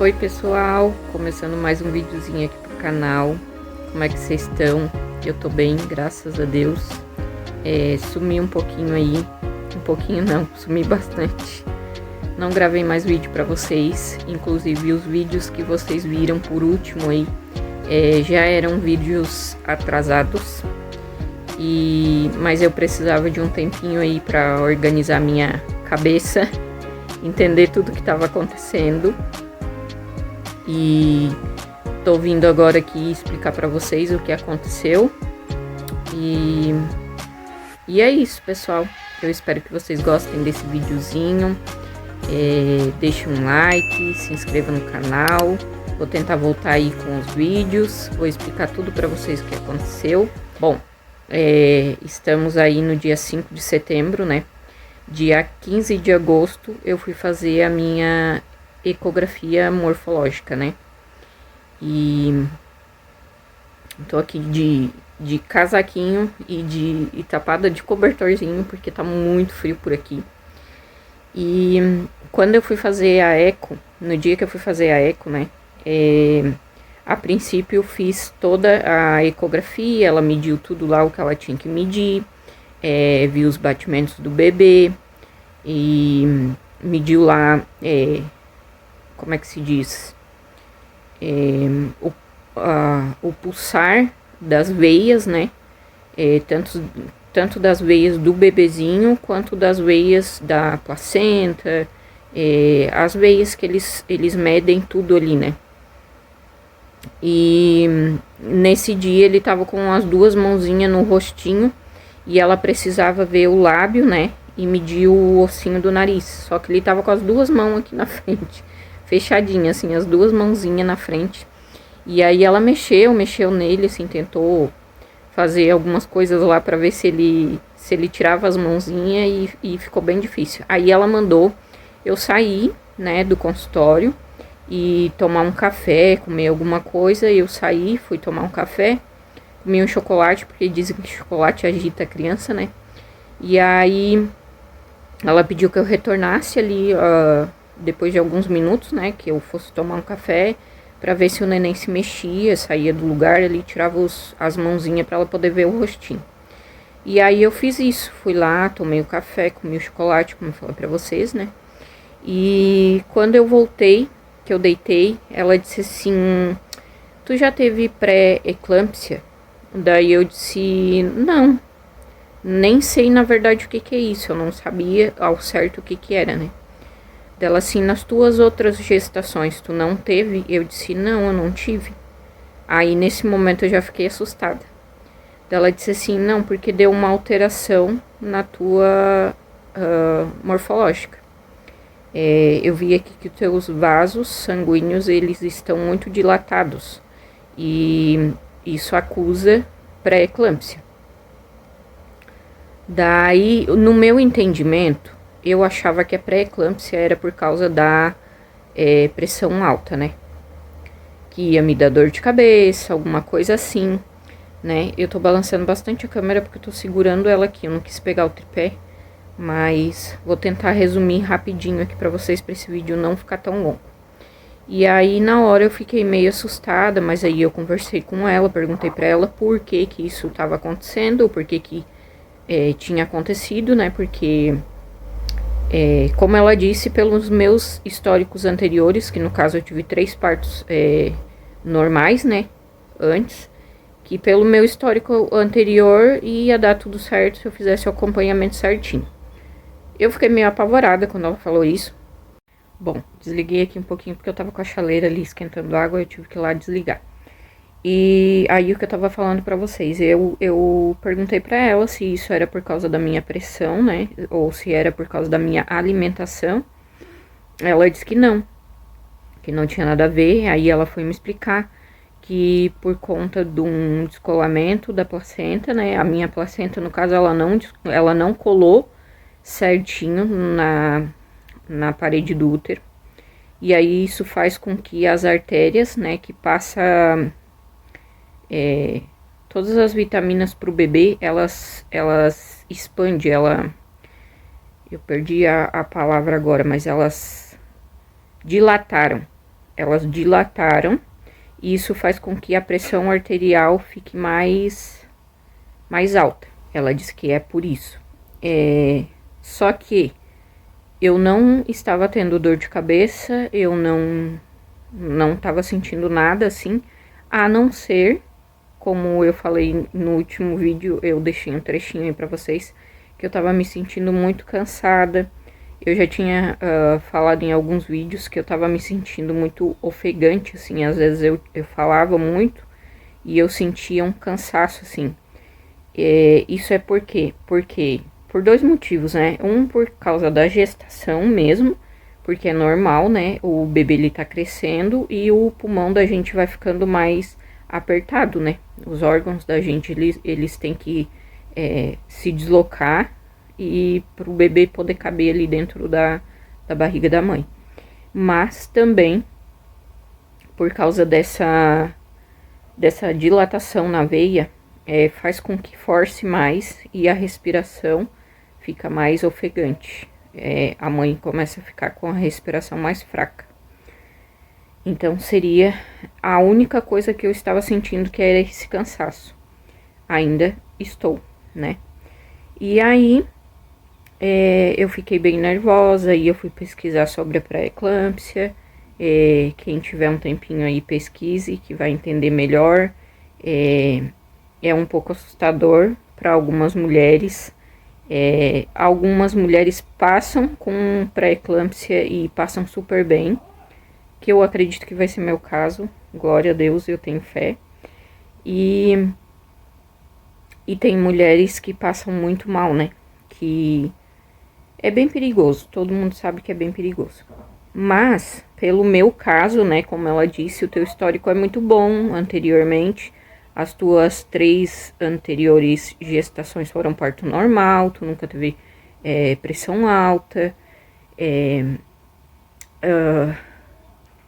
Oi pessoal, começando mais um videozinho aqui pro canal. Como é que vocês estão? Eu tô bem, graças a Deus. Sumi um pouquinho aí, um pouquinho não, sumi bastante. Não gravei mais vídeo pra vocês, inclusive os vídeos que vocês viram por último aí já eram vídeos atrasados. Mas eu precisava de um tempinho aí pra organizar minha cabeça, entender tudo que estava acontecendo. E tô vindo agora aqui explicar pra vocês o que aconteceu. E é isso, pessoal. Eu espero que vocês gostem desse videozinho. Deixe um like, se inscreva no canal. Vou tentar voltar aí com os vídeos. Vou explicar tudo pra vocês o que aconteceu. Bom, estamos aí no dia 5 de setembro, né? Dia 15 de agosto eu fui fazer a minha ecografia morfológica, né? E tô aqui de casaquinho e tapada de cobertorzinho, porque tá muito frio por aqui. E quando eu fui fazer a eco, no dia que eu fui fazer a eco, né? A princípio eu fiz toda a ecografia, ela mediu tudo lá o que ela tinha que medir, viu os batimentos do bebê e mediu lá, como é que se diz? O pulsar das veias, né? Tanto das veias do bebezinho quanto das veias da placenta, as veias que eles medem tudo ali, né? E nesse dia ele tava com as duas mãozinhas no rostinho e ela precisava ver o lábio, né? E medir o ossinho do nariz. Só que ele tava com as duas mãos aqui na frente, fechadinha, assim, as duas mãozinhas na frente. E aí ela mexeu nele, assim, tentou fazer algumas coisas lá pra ver se ele tirava as mãozinhas e ficou bem difícil. Aí ela mandou eu sair, né, do consultório e tomar um café, comer alguma coisa. Eu saí, fui tomar um café, comi um chocolate, porque dizem que chocolate agita a criança, né? E aí ela pediu que eu retornasse ali depois de alguns minutos, né, que eu fosse tomar um café, pra ver se o neném se mexia, saía do lugar ali, tirava as mãozinhas pra ela poder ver o rostinho. E aí eu fiz isso, fui lá, tomei o café, comi o chocolate, como eu falei pra vocês, né? E quando eu voltei, que eu deitei, ela disse assim: tu já teve pré-eclâmpsia? Daí eu disse: não, nem sei na verdade o que é isso, eu não sabia ao certo o que era, né? Dela assim: nas tuas outras gestações tu não teve? Eu disse: não, eu não tive. Aí nesse momento eu já fiquei assustada. Dela disse assim: não, porque deu uma alteração na tua morfológica. Eu vi aqui que os teus vasos sanguíneos eles estão muito dilatados e isso acusa pré-eclâmpsia. Daí, no meu entendimento, eu achava que a pré-eclâmpsia era por causa da pressão alta, né? Que ia me dar dor de cabeça, alguma coisa assim, né? Eu tô balançando bastante a câmera porque eu tô segurando ela aqui, eu não quis pegar o tripé, mas vou tentar resumir rapidinho aqui pra vocês, pra esse vídeo não ficar tão longo. E aí, na hora eu fiquei meio assustada, mas aí eu conversei com ela, perguntei pra ela por que que isso tava acontecendo, por que que tinha acontecido, né? Porque, como ela disse, pelos meus históricos anteriores, que no caso eu tive 3 partos normais, né? Antes, que pelo meu histórico anterior ia dar tudo certo se eu fizesse o acompanhamento certinho. Eu fiquei meio apavorada quando ela falou isso. Bom, desliguei aqui um pouquinho porque eu tava com a chaleira ali esquentando água, eu tive que ir lá desligar. E aí o que eu tava falando pra vocês, eu perguntei pra ela se isso era por causa da minha pressão, né, ou se era por causa da minha alimentação. Ela disse que não tinha nada a ver. Aí ela foi me explicar que por conta de um descolamento da placenta, né, a minha placenta, no caso, ela não colou certinho na parede do útero. E aí isso faz com que as artérias, né, que passa todas as vitaminas pro bebê, elas expandem, eu perdi a palavra agora, mas elas dilataram. elas dilataram, e isso faz com que a pressão arterial fique mais alta. Ela diz que é por isso. Só que eu não estava tendo dor de cabeça, eu não estava sentindo nada assim, a não ser, como eu falei no último vídeo, eu deixei um trechinho aí pra vocês, que eu tava me sentindo muito cansada. Eu já tinha falado em alguns vídeos que eu tava me sentindo muito ofegante, assim, às vezes eu falava muito e eu sentia um cansaço, assim. Isso é por quê? Porque, por dois motivos, né? Um, por causa da gestação mesmo, porque é normal, né? O bebê, ele tá crescendo e o pulmão da gente vai ficando mais apertado, né? Os órgãos da gente, eles têm que se deslocar e para o bebê poder caber ali dentro da barriga da mãe. Mas também por causa dessa dilatação na veia, faz com que force mais e a respiração fica mais ofegante. A mãe começa a ficar com a respiração mais fraca. Então seria a única coisa que eu estava sentindo, que era esse cansaço. Ainda estou, né? E aí eu fiquei bem nervosa e eu fui pesquisar sobre a pré-eclâmpsia. Quem tiver um tempinho aí, pesquise, que vai entender melhor. É um pouco assustador para algumas mulheres. Algumas mulheres passam com pré-eclâmpsia e passam super bem, que eu acredito que vai ser meu caso. Glória a Deus, eu tenho fé. E tem mulheres que passam muito mal, né? Que é bem perigoso, todo mundo sabe que é bem perigoso. Mas, pelo meu caso, né, como ela disse, o teu histórico é muito bom anteriormente. As tuas 3 anteriores gestações foram parto normal, tu nunca teve pressão alta.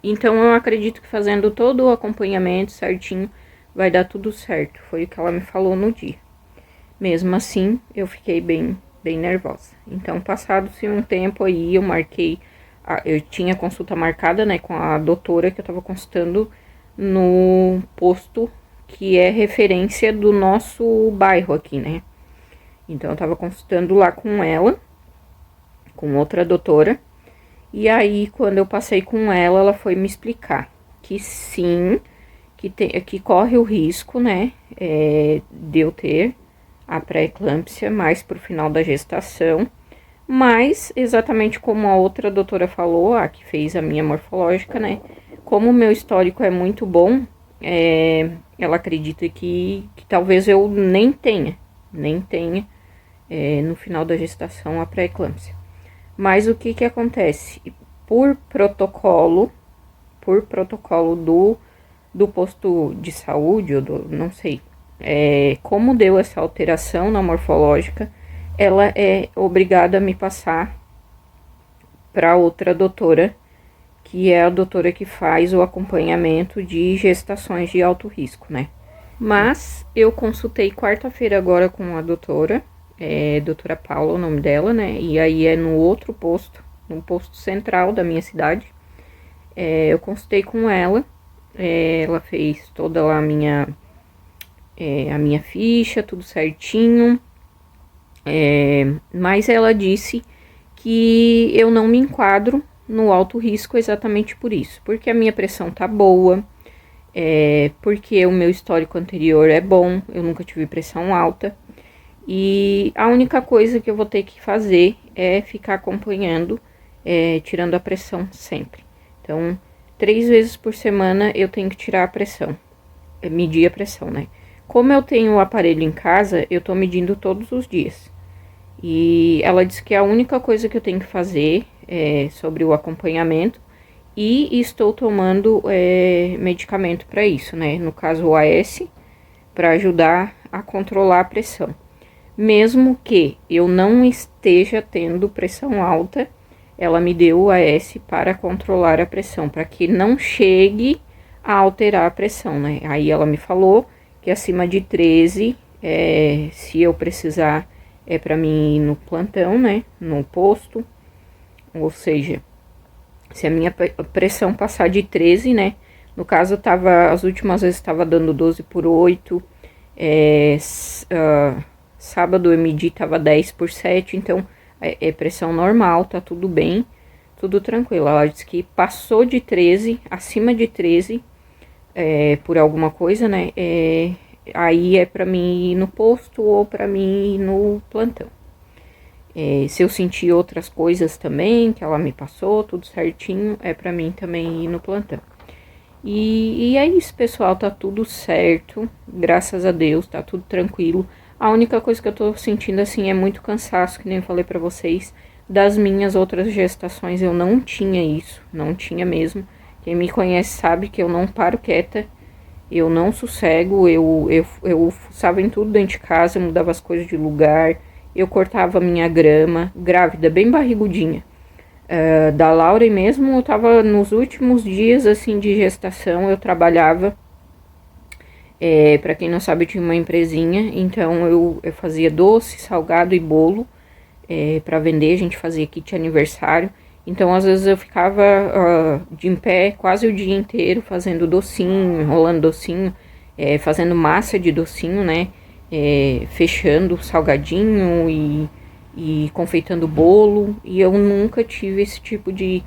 Então, eu acredito que fazendo todo o acompanhamento certinho, vai dar tudo certo. Foi o que ela me falou no dia. Mesmo assim, eu fiquei bem nervosa. Então, passado-se um tempo aí, eu marquei, eu tinha consulta marcada, né, com a doutora que eu tava consultando no posto que é referência do nosso bairro aqui, né. Então, eu tava consultando lá com ela, com outra doutora, e aí, quando eu passei com ela, ela foi me explicar que sim, que corre o risco, né, de eu ter a pré-eclâmpsia mais pro final da gestação, mas exatamente como a outra doutora falou, a que fez a minha morfológica, né, como o meu histórico é muito bom, ela acredita que talvez eu nem tenha no final da gestação a pré-eclâmpsia. Mas o que acontece? Por protocolo do posto de saúde, ou não sei, como deu essa alteração na morfológica, ela é obrigada a me passar para outra doutora, que é a doutora que faz o acompanhamento de gestações de alto risco, né? Mas eu consultei quarta-feira agora com a doutora, doutora Paula, o nome dela, né? E aí é no outro posto, no posto central da minha cidade. Eu consultei com ela, ela fez toda lá a minha ficha, tudo certinho. Mas ela disse que eu não me enquadro no alto risco exatamente por isso. Porque a minha pressão tá boa, porque o meu histórico anterior é bom, eu nunca tive pressão alta. E a única coisa que eu vou ter que fazer é ficar acompanhando, tirando a pressão sempre. Então, 3 vezes por semana eu tenho que tirar a pressão, medir a pressão, né? Como eu tenho o aparelho em casa, eu tô medindo todos os dias. E ela disse que a única coisa que eu tenho que fazer é sobre o acompanhamento, e estou tomando medicamento para isso, né? No caso, o AS, para ajudar a controlar a pressão. Mesmo que eu não esteja tendo pressão alta, ela me deu o AS para controlar a pressão, para que não chegue a alterar a pressão, né? Aí ela me falou que acima de 13, se eu precisar, para mim ir no plantão, né? No posto, ou seja, Se a minha pressão passar de 13, né? No caso, as últimas vezes estava dando 12/8. Sábado eu medi, tava 10/7, então é pressão normal, tá tudo bem, tudo tranquilo. Ela disse que passou de 13, acima de 13, por alguma coisa, né? Aí é pra mim ir no posto ou pra mim ir no plantão. Se eu sentir outras coisas também, que ela me passou, tudo certinho, é pra mim também ir no plantão. E é isso, pessoal, tá tudo certo, graças a Deus, tá tudo tranquilo. A única coisa que eu tô sentindo, assim, é muito cansaço, que nem eu falei pra vocês. Das minhas outras gestações eu não tinha isso, não tinha mesmo. Quem me conhece sabe que eu não paro quieta, eu não sossego, eu fuçava em tudo dentro de casa, eu mudava as coisas de lugar, eu cortava minha grama, grávida, bem barrigudinha. Da Laura mesmo, eu tava nos últimos dias, assim, de gestação, eu trabalhava. Pra quem não sabe, eu tinha uma empresinha, então eu fazia doce, salgado e bolo pra vender, a gente fazia kit aniversário. Então, às vezes eu ficava de em pé quase o dia inteiro fazendo docinho, enrolando docinho, fazendo massa de docinho, né? Fechando salgadinho e confeitando bolo. E eu nunca tive esse tipo de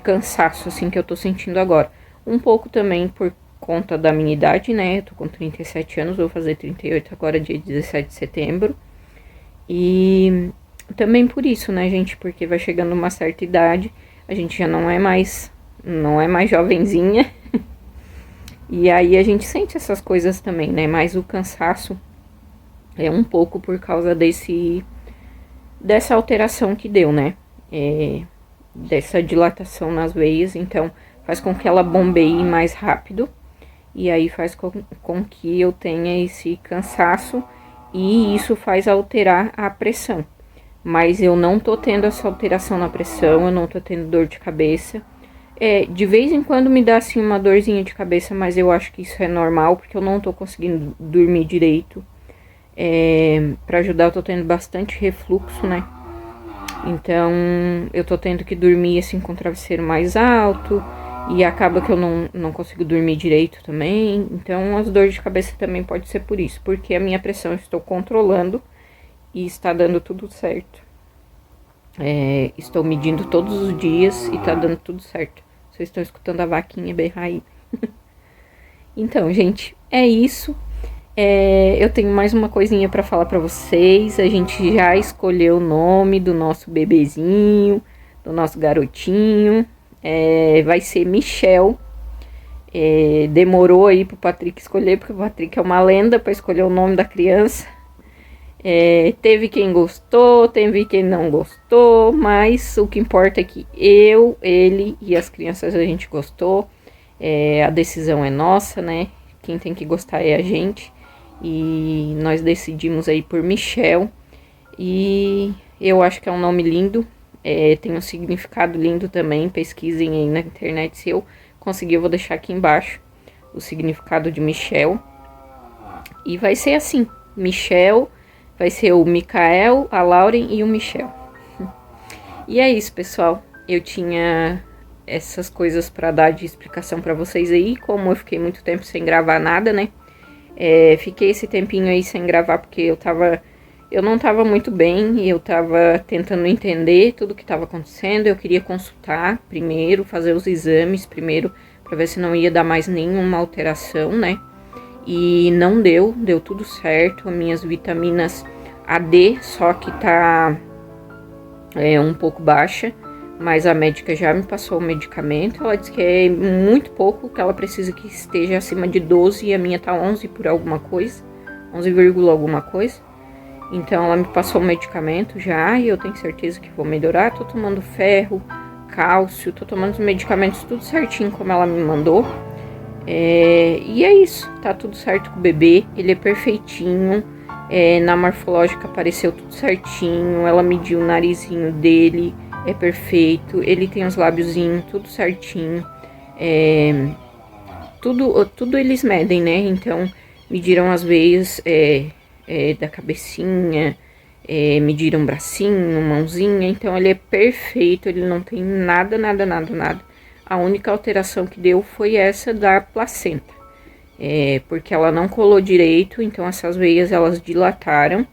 cansaço, assim, que eu tô sentindo agora. Um pouco também por conta da minha idade, né? Eu tô com 37 anos, vou fazer 38 agora, dia 17 de setembro. E também por isso, né, gente? Porque vai chegando uma certa idade, a gente já não é mais jovenzinha. E aí a gente sente essas coisas também, né? Mas o cansaço é um pouco por causa dessa alteração que deu, né? Dessa dilatação nas veias, então faz com que ela bombeie mais rápido. E aí faz com que eu tenha esse cansaço e isso faz alterar a pressão. Mas eu não tô tendo essa alteração na pressão, eu não tô tendo dor de cabeça. De vez em quando me dá assim uma dorzinha de cabeça, mas eu acho que isso é normal, porque eu não tô conseguindo dormir direito. Pra ajudar, eu tô tendo bastante refluxo, né? Então, eu tô tendo que dormir assim com o travesseiro mais alto. E acaba que eu não consigo dormir direito também. Então, as dores de cabeça também pode ser por isso. Porque a minha pressão eu estou controlando e está dando tudo certo. Estou medindo todos os dias e tá dando tudo certo. Vocês estão escutando a vaquinha berrar aí. Então, gente, é isso. Eu tenho mais uma coisinha pra falar pra vocês. A gente já escolheu o nome do nosso bebezinho, do nosso garotinho. Vai ser Michel. Demorou aí pro Patrick escolher, porque o Patrick é uma lenda pra escolher o nome da criança. Teve quem gostou, teve quem não gostou, mas o que importa é que eu, ele e as crianças a gente gostou. A decisão é nossa, né? Quem tem que gostar é a gente. E nós decidimos aí por Michel. E eu acho que é um nome lindo. Tem um significado lindo também. Pesquisem aí na internet. Se eu conseguir, eu vou deixar aqui embaixo o significado de Michel. E vai ser assim: Michel, vai ser o Michael, a Lauren e o Michel. E é isso, pessoal. Eu tinha essas coisas pra dar de explicação pra vocês aí. Como eu fiquei muito tempo sem gravar nada, né? Fiquei esse tempinho aí sem gravar porque eu não tava muito bem, eu tava tentando entender tudo que tava acontecendo. Eu queria consultar primeiro, fazer os exames primeiro, pra ver se não ia dar mais nenhuma alteração, né? E não deu tudo certo. As minhas vitaminas A, D, só que tá um pouco baixa, mas a médica já me passou o medicamento. Ela disse que é muito pouco, que ela precisa que esteja acima de 12 e a minha tá 11 por alguma coisa, 11, alguma coisa. Então ela me passou o medicamento já e eu tenho certeza que vou melhorar. Tô tomando ferro, cálcio, tô tomando os medicamentos tudo certinho como ela me mandou. E é isso, tá tudo certo com o bebê, ele é perfeitinho. Na morfológica apareceu tudo certinho, ela mediu o narizinho dele, é perfeito, ele tem os lábiozinhos tudo certinho. Tudo eles medem, né? Então mediram as veias da cabecinha, mediram bracinho, mãozinha, então ele é perfeito, ele não tem nada. A única alteração que deu foi essa da placenta, porque ela não colou direito, então essas veias elas dilataram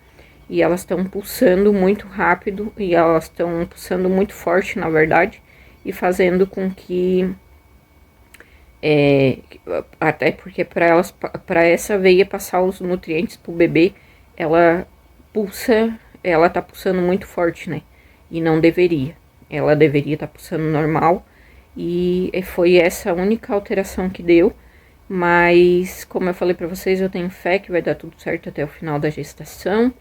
e elas estão pulsando muito rápido e elas estão pulsando muito forte, na verdade, e fazendo com que até porque para essa veia passar os nutrientes pro bebê, ela tá pulsando muito forte, né? E não deveria. Ela deveria estar pulsando normal. E foi essa a única alteração que deu. Mas, como eu falei pra vocês, eu tenho fé que vai dar tudo certo até o final da gestação.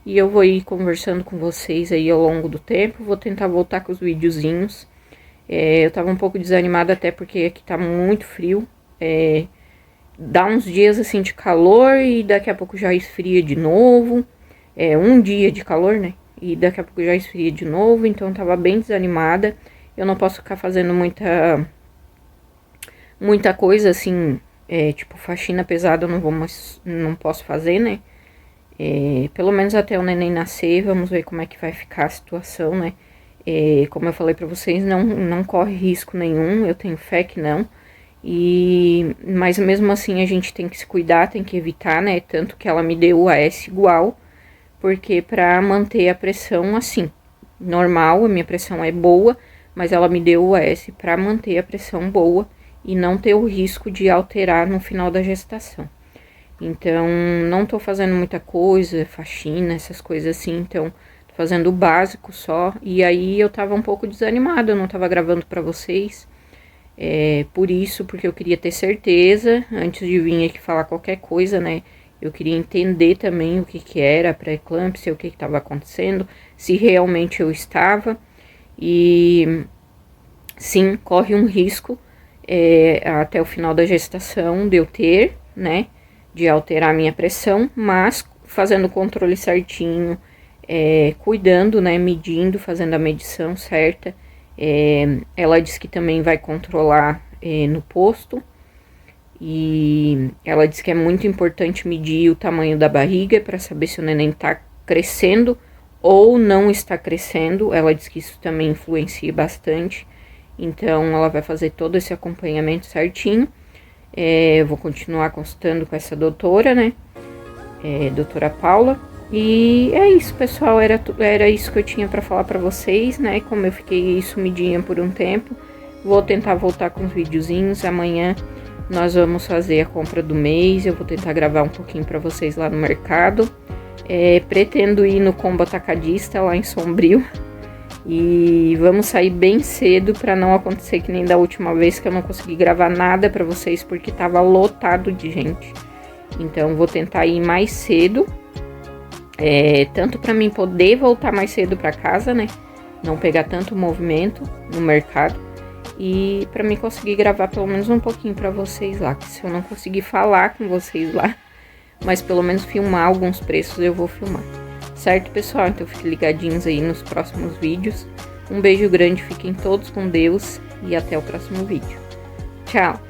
E eu vou ir conversando com vocês aí ao longo do tempo. Vou tentar voltar com os videozinhos. Eu tava um pouco desanimada até porque aqui tá muito frio. Dá uns dias assim de calor e daqui a pouco já esfria de novo. Um dia de calor, né? E daqui a pouco já esfria de novo, então tava bem desanimada. Eu não posso ficar fazendo muita coisa assim, tipo faxina pesada eu não posso fazer, né? Pelo menos até o neném nascer, vamos ver como é que vai ficar a situação, né? Como eu falei pra vocês, não corre risco nenhum, eu tenho fé que não. Mas mesmo assim a gente tem que se cuidar, tem que evitar, né? Tanto que ela me deu o AS igual, porque pra manter a pressão assim, normal, a minha pressão é boa, mas ela me deu o AS pra manter a pressão boa e não ter o risco de alterar no final da gestação. Então, não tô fazendo muita coisa, faxina, essas coisas assim, então tô fazendo o básico só. E aí eu tava um pouco desanimada, eu não tava gravando pra vocês. Por isso, porque eu queria ter certeza, antes de vir aqui falar qualquer coisa, né? Eu queria entender também o que era a pré-eclâmpsia, o que estava acontecendo, se realmente eu estava. E sim, corre um risco até o final da gestação de eu ter, né? De alterar a minha pressão, mas fazendo o controle certinho, cuidando, né? Medindo, fazendo a medição certa. Ela disse que também vai controlar no posto. E ela disse que é muito importante medir o tamanho da barriga para saber se o neném tá crescendo ou não está crescendo. Ela disse que isso também influencia bastante. Então, ela vai fazer todo esse acompanhamento certinho. Eu vou continuar consultando com essa doutora, né? Doutora Paula. E é isso, pessoal. Era isso que eu tinha para falar para vocês, né? Como eu fiquei sumidinha por um tempo. Vou tentar voltar com os videozinhos. Amanhã nós vamos fazer a compra do mês. Eu vou tentar gravar um pouquinho para vocês lá no mercado. Pretendo ir no combo atacadista lá em Sombrio. E vamos sair bem cedo para não acontecer que nem da última vez que eu não consegui gravar nada para vocês porque tava lotado de gente. Então vou tentar ir mais cedo, tanto para mim poder voltar mais cedo para casa, né? Não pegar tanto movimento no mercado e para mim conseguir gravar pelo menos um pouquinho para vocês lá. Que se eu não conseguir falar com vocês lá, mas pelo menos filmar alguns preços eu vou filmar. Certo, pessoal? Então fiquem ligadinhos aí nos próximos vídeos. Um beijo grande, fiquem todos com Deus e até o próximo vídeo. Tchau!